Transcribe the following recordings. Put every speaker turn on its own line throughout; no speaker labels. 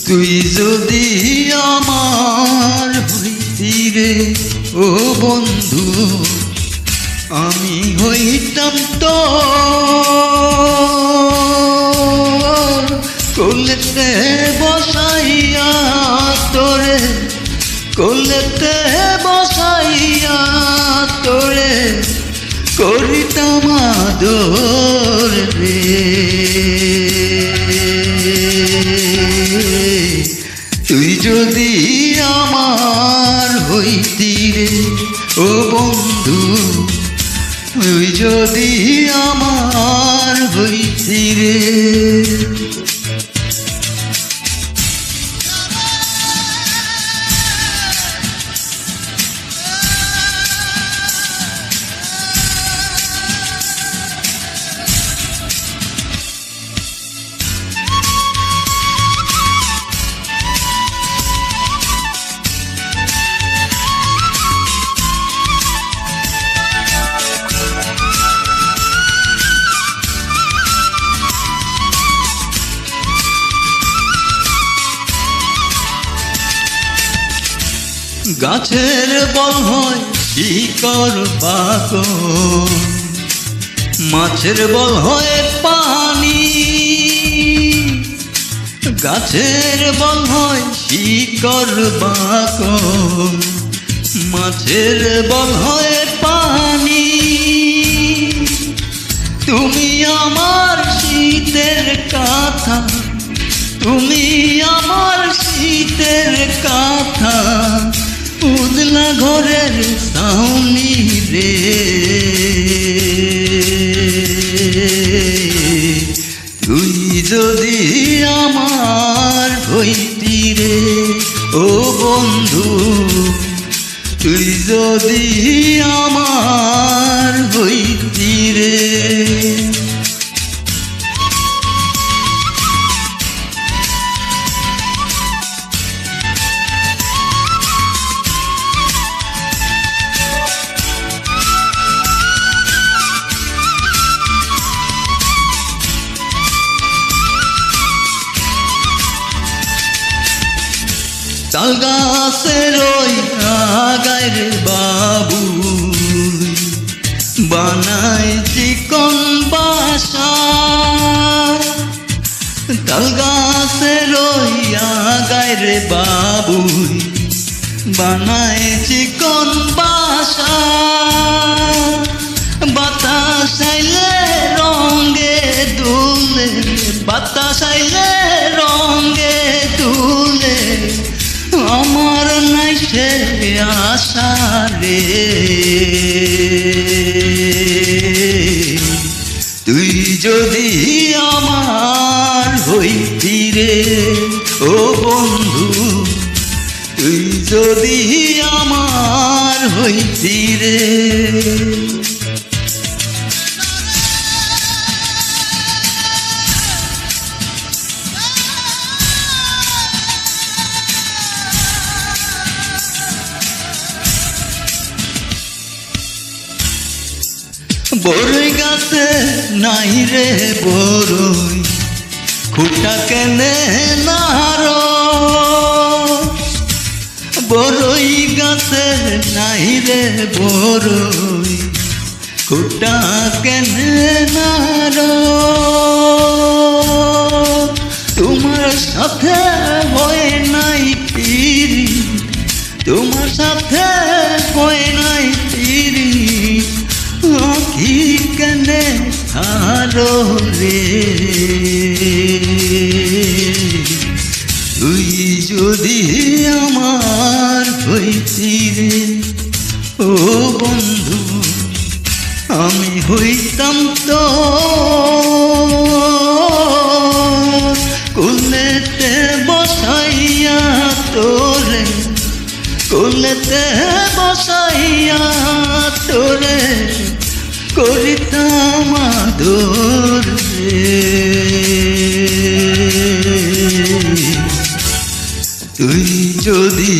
তুই যদি আমার হইতি রে ও বন্ধু, আমি হইতাম তো কোলেতে বসাইয়া তোরে, কোলেতে বসাইয়া তোরে করিতাম আদর রে। তুই যদি আমার হইতি রে ও বন্ধু, তুই যদি আমার হইতি রে। গাছের বল হয় শিকড় বাকল, মাছের বল হয় পানি। গাছের বল হয় শিকড় বাকল, মাছের বল হয় পানি। তুমি আমার শীতের কাঁথা, তুমি আমার শীতের কাঁথা, উদলা ঘরের ছাউনি রে। তুই যদি আমার হইতি রে ও বন্ধু, তুই যদি আমার হইতি রে। তাল গাছের ওই আগায় রে বাবু, বানাই চিকন বাসা। তাল গাছের ওই আগায় রে বাবু, বানাই চিকন বাসা। বাতাস আইলে রঙে দুলে, বাতাস আইলে রঙে দুলে, আমার নাই সে আশা রে। তুই যদি আমার হইতি রে ও বন্ধু, তুই যদি আমার হইতি রে। বরই গাছে নাই রে বরই, খুঁটা কেনে নারো। বরই গাছে নাই রে বরই, খুঁটা কেনে নারো। তোমার সাথে হয় নাই পিরি, তোমার সাথে হয় নাই পিরি, আঁখি কেনে হারো রে। তুই যদি আমার হইতি রে ও বন্ধু, আমি হইতাম তো কোলেতে বসাইয়া তোরে, কোলেতে বসাইয়া তোরে করিতাম আদর রে। তুই যদি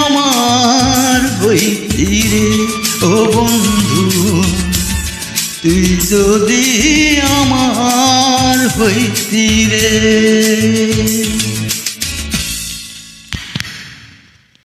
আমার হইতি রে ও বন্ধু, তুই যদি আমার হইতি রে।